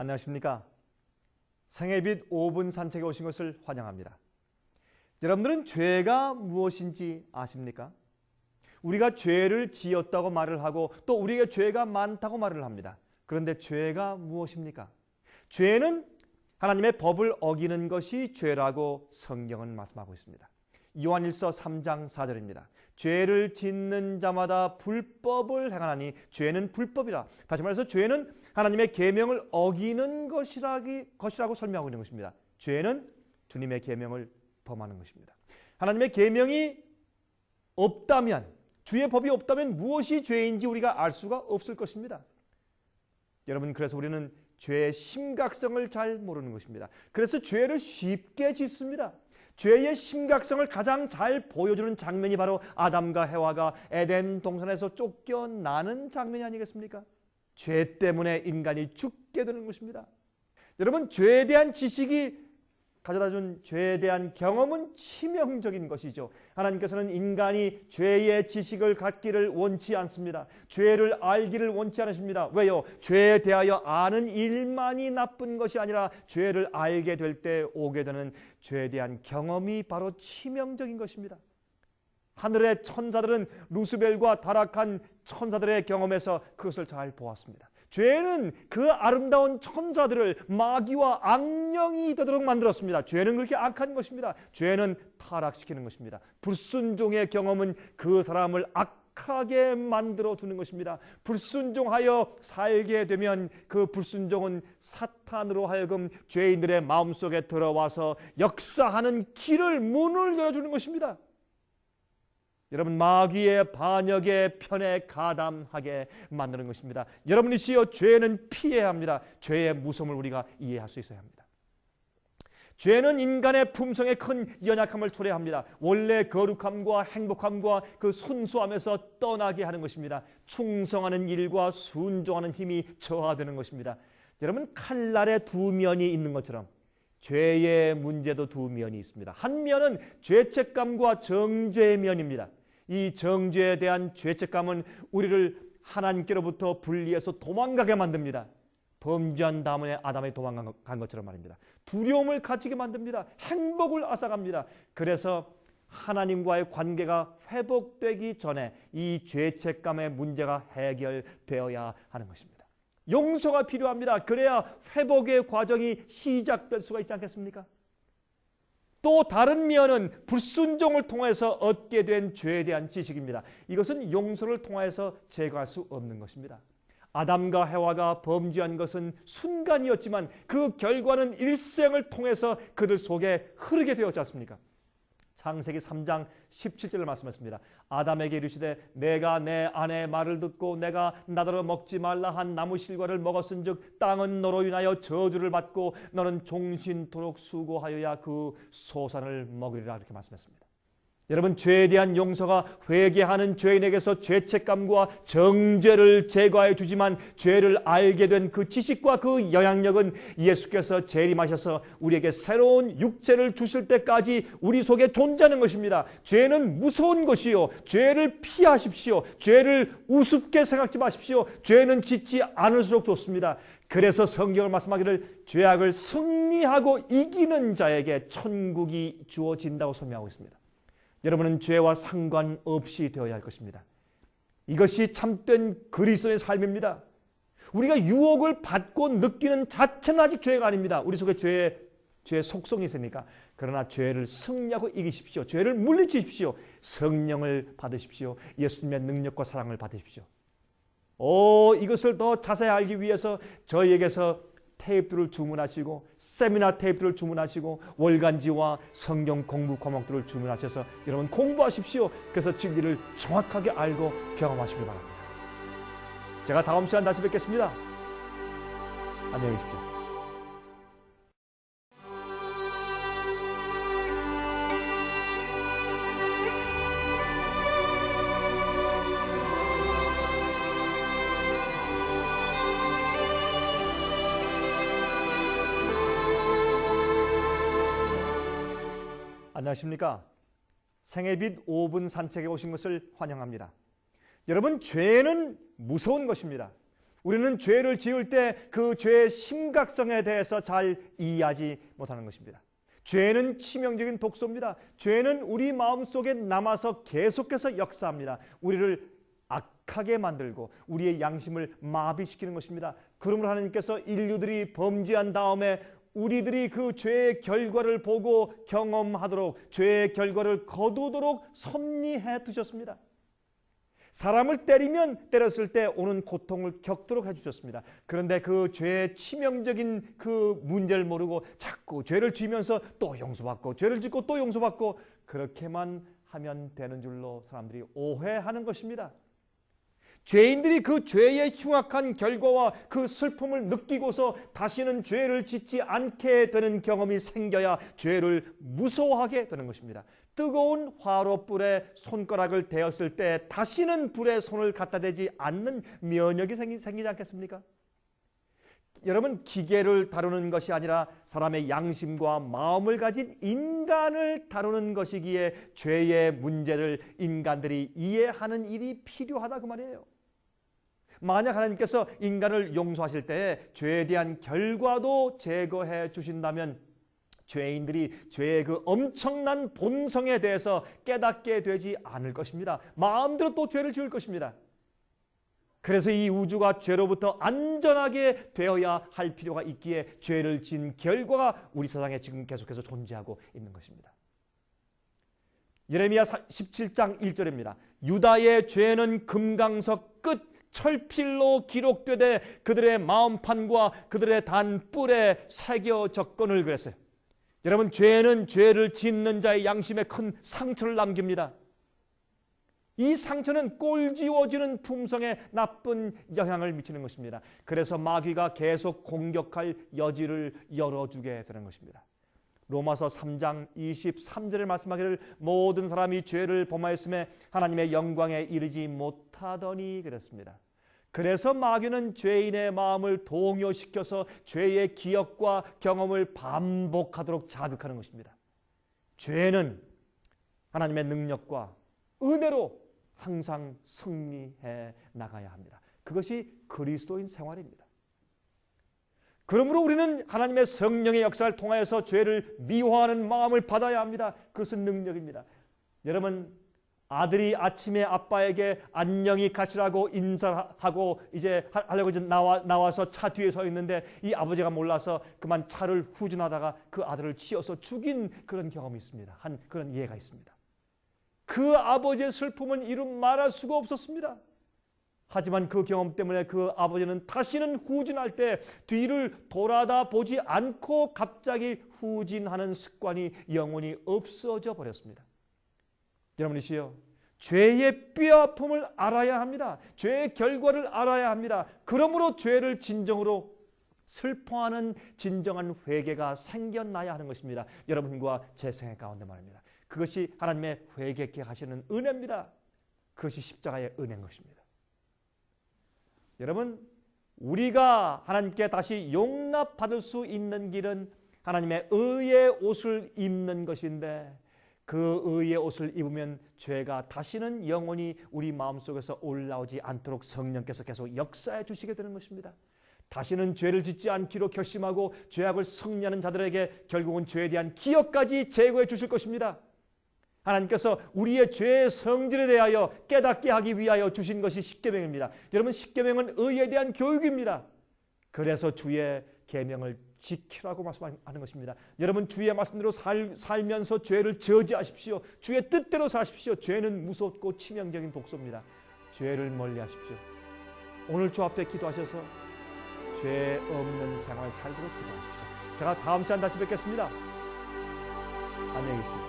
안녕하십니까? 생애빛 5분 산책에 오신 것을 환영합니다. 여러분들은 죄가 무엇인지 아십니까? 우리가 죄를 지었다고 말을 하고 또 우리에게 죄가 많다고 말을 합니다. 그런데 죄가 무엇입니까? 죄는 하나님의 법을 어기는 것이 죄라고 성경은 말씀하고 있습니다. 요한일서 3장 4절입니다. 죄를 짓는 자마다 불법을 행하나니 죄는 불법이라. 다시 말해서 죄는 하나님의 계명을 어기는 것이라고 설명하고 있는 것입니다. 죄는 주님의 계명을 범하는 것입니다. 하나님의 계명이 없다면, 주의 법이 없다면 무엇이 죄인지 우리가 알 수가 없을 것입니다. 여러분, 그래서 우리는 죄의 심각성을 잘 모르는 것입니다. 그래서 죄를 쉽게 짓습니다. 죄의 심각성을 가장 잘 보여주는 장면이 바로 아담과 해와가 에덴 동산에서 쫓겨나는 장면이 아니겠습니까? 죄 때문에 인간이 죽게 되는 것입니다. 여러분, 죄에 대한 지식이 가져다준 죄에 대한 경험은 치명적인 것이죠. 하나님께서는 인간이 죄의 지식을 갖기를 원치 않습니다. 죄를 알기를 원치 않으십니다. 왜요? 죄에 대하여 아는 일만이 나쁜 것이 아니라 죄를 알게 될 때 오게 되는 죄에 대한 경험이 바로 치명적인 것입니다. 하늘의 천사들은 루스벨과 타락한 천사들의 경험에서 그것을 잘 보았습니다. 죄는 그 아름다운 천사들을 마귀와 악령이 되도록 만들었습니다. 죄는 그렇게 악한 것입니다. 죄는 타락시키는 것입니다. 불순종의 경험은 그 사람을 악하게 만들어 두는 것입니다. 불순종하여 살게 되면 그 불순종은 사탄으로 하여금 죄인들의 마음속에 들어와서 역사하는 문을 열어주는 것입니다. 여러분, 마귀의 반역의 편에 가담하게 만드는 것입니다. 여러분이시여, 죄는 피해야 합니다. 죄의 무서움을 우리가 이해할 수 있어야 합니다. 죄는 인간의 품성에 큰 연약함을 초래합니다. 원래 거룩함과 행복함과 그 순수함에서 떠나게 하는 것입니다. 충성하는 일과 순종하는 힘이 저하되는 것입니다. 여러분, 칼날에 두 면이 있는 것처럼 죄의 문제도 두 면이 있습니다. 한 면은 죄책감과 정죄의 면입니다. 이 정죄에 대한 죄책감은 우리를 하나님께로부터 분리해서 도망가게 만듭니다. 범죄한 다음에 아담이 도망간 것처럼 말입니다. 두려움을 가지게 만듭니다. 행복을 앗아갑니다. 그래서 하나님과의 관계가 회복되기 전에 이 죄책감의 문제가 해결되어야 하는 것입니다. 용서가 필요합니다. 그래야 회복의 과정이 시작될 수가 있지 않겠습니까? 또 다른 면은 불순종을 통해서 얻게 된 죄에 대한 지식입니다. 이것은 용서를 통해서 제거할 수 없는 것입니다. 아담과 해와가 범죄한 것은 순간이었지만 그 결과는 일생을 통해서 그들 속에 흐르게 되었지 않습니까? 창세기 3장 17절을 말씀했습니다. 아담에게 이르시되 내가 내 아내의 말을 듣고 내가 나더러 먹지 말라 한 나무 실과를 먹었은즉 땅은 너로 인하여 저주를 받고 너는 종신토록 수고하여야 그 소산을 먹으리라, 이렇게 말씀했습니다. 여러분, 죄에 대한 용서가 회개하는 죄인에게서 죄책감과 정죄를 제거해 주지만 죄를 알게 된 그 지식과 그 영향력은 예수께서 재림하셔서 우리에게 새로운 육체를 주실 때까지 우리 속에 존재하는 것입니다. 죄는 무서운 것이요, 죄를 피하십시오. 죄를 우습게 생각지 마십시오. 죄는 짓지 않을수록 좋습니다. 그래서 성경을 말씀하기를 죄악을 승리하고 이기는 자에게 천국이 주어진다고 설명하고 있습니다. 여러분은 죄와 상관없이 되어야 할 것입니다. 이것이 참된 그리스도의 삶입니다. 우리가 유혹을 받고 느끼는 자체는 아직 죄가 아닙니다. 우리 속에 죄의 속성이 있으니까. 그러나 죄를 승리하고 이기십시오. 죄를 물리치십시오. 성령을 받으십시오. 예수님의 능력과 사랑을 받으십시오. 이것을 더 자세히 알기 위해서 저희에게서 테이프를 주문하시고 세미나 테이프를 주문하시고 월간지와 성경 공부 과목들을 주문하셔서 여러분 공부하십시오. 그래서 진리를 정확하게 알고 경험하시길 바랍니다. 제가 다음 시간 다시 뵙겠습니다. 안녕히 계십시오. 안녕하십니까? 생애빛 5분 산책에 오신 것을 환영합니다. 여러분, 죄는 무서운 것입니다. 우리는 죄를 지을 때 그 죄의 심각성에 대해서 잘 이해하지 못하는 것입니다. 죄는 치명적인 독소입니다. 죄는 우리 마음속에 남아서 계속해서 역사합니다. 우리를 악하게 만들고 우리의 양심을 마비시키는 것입니다. 그러므로 하나님께서 인류들이 범죄한 다음에 우리들이 그 죄의 결과를 보고 경험하도록, 죄의 결과를 거두도록 섭리해 두셨습니다. 사람을 때리면 때렸을 때 오는 고통을 겪도록 해주셨습니다. 그런데 그 죄의 치명적인 그 문제를 모르고 자꾸 죄를 지면서 또 용서받고, 죄를 짓고 또 용서받고, 그렇게만 하면 되는 줄로 사람들이 오해하는 것입니다. 죄인들이 그 죄의 흉악한 결과와 그 슬픔을 느끼고서 다시는 죄를 짓지 않게 되는 경험이 생겨야 죄를 무서워하게 되는 것입니다. 뜨거운 화롯불에 손가락을 대었을 때 다시는 불에 손을 갖다 대지 않는 면역이 생기지 않겠습니까? 여러분, 기계를 다루는 것이 아니라 사람의 양심과 마음을 가진 인간을 다루는 것이기에 죄의 문제를 인간들이 이해하는 일이 필요하다 그 말이에요. 만약 하나님께서 인간을 용서하실 때 죄에 대한 결과도 제거해 주신다면 죄인들이 죄의 그 엄청난 본성에 대해서 깨닫게 되지 않을 것입니다. 마음대로 또 죄를 지을 것입니다. 그래서 이 우주가 죄로부터 안전하게 되어야 할 필요가 있기에 죄를 지은 결과가 우리 세상에 지금 계속해서 존재하고 있는 것입니다. 예레미야 17장 1절입니다. 유다의 죄는 금강석 끝 철필로 기록되되 그들의 마음판과 그들의 단뿔에 새겨 적거늘 그랬어요. 여러분, 죄는 죄를 짓는 자의 양심에 큰 상처를 남깁니다. 이 상처는 꼴지워지는 품성에 나쁜 영향을 미치는 것입니다. 그래서 마귀가 계속 공격할 여지를 열어주게 되는 것입니다. 로마서 3장 23절에 말씀하기를 모든 사람이 죄를 범하였음에 하나님의 영광에 이르지 못하더니 그랬습니다. 그래서 마귀는 죄인의 마음을 동요시켜서 죄의 기억과 경험을 반복하도록 자극하는 것입니다. 죄는 하나님의 능력과 은혜로 항상 승리해 나가야 합니다. 그것이 그리스도인 생활입니다. 그러므로 우리는 하나님의 성령의 역사를 통하여서 죄를 미워하는 마음을 받아야 합니다. 그것은 능력입니다. 여러분, 아들이 아침에 아빠에게 안녕히 가시라고 인사하고 이제 하려고 나와서 차 뒤에 서 있는데 이 아버지가 몰라서 그만 차를 후진하다가 그 아들을 치어서 죽인 그런 경험이 있습니다. 한 그런 예가 있습니다. 그 아버지의 슬픔은 이루 말할 수가 없었습니다. 하지만 그 경험 때문에 그 아버지는 다시는 후진할 때 뒤를 돌아다 보지 않고 갑자기 후진하는 습관이 영원히 없어져 버렸습니다. 여러분이시여, 죄의 뼈아픔을 알아야 합니다. 죄의 결과를 알아야 합니다. 그러므로 죄를 진정으로 슬퍼하는 진정한 회개가 생겨나야 하는 것입니다. 여러분과 제 생애 가운데 말입니다. 그것이 하나님의 회개케 하시는 은혜입니다. 그것이 십자가의 은혜인 것입니다. 여러분, 우리가 하나님께 다시 용납받을 수 있는 길은 하나님의 의의 옷을 입는 것인데 그 의의 옷을 입으면 죄가 다시는 영원히 우리 마음속에서 올라오지 않도록 성령께서 계속 역사해 주시게 되는 것입니다. 다시는 죄를 짓지 않기로 결심하고 죄악을 승리하는 자들에게 결국은 죄에 대한 기억까지 제거해 주실 것입니다. 하나님께서 우리의 죄의 성질에 대하여 깨닫게 하기 위하여 주신 것이 십계명입니다. 여러분, 십계명은 의에 대한 교육입니다. 그래서 주의 계명을 지키라고 말씀하는 것입니다. 여러분, 주의 말씀대로 살면서 죄를 저지하십시오. 주의 뜻대로 사십시오. 죄는 무섭고 치명적인 독소입니다. 죄를 멀리하십시오. 오늘 주 앞에 기도하셔서 죄 없는 생활 살도록 기도하십시오. 제가 다음 시간 다시 뵙겠습니다. 안녕히 계십시오.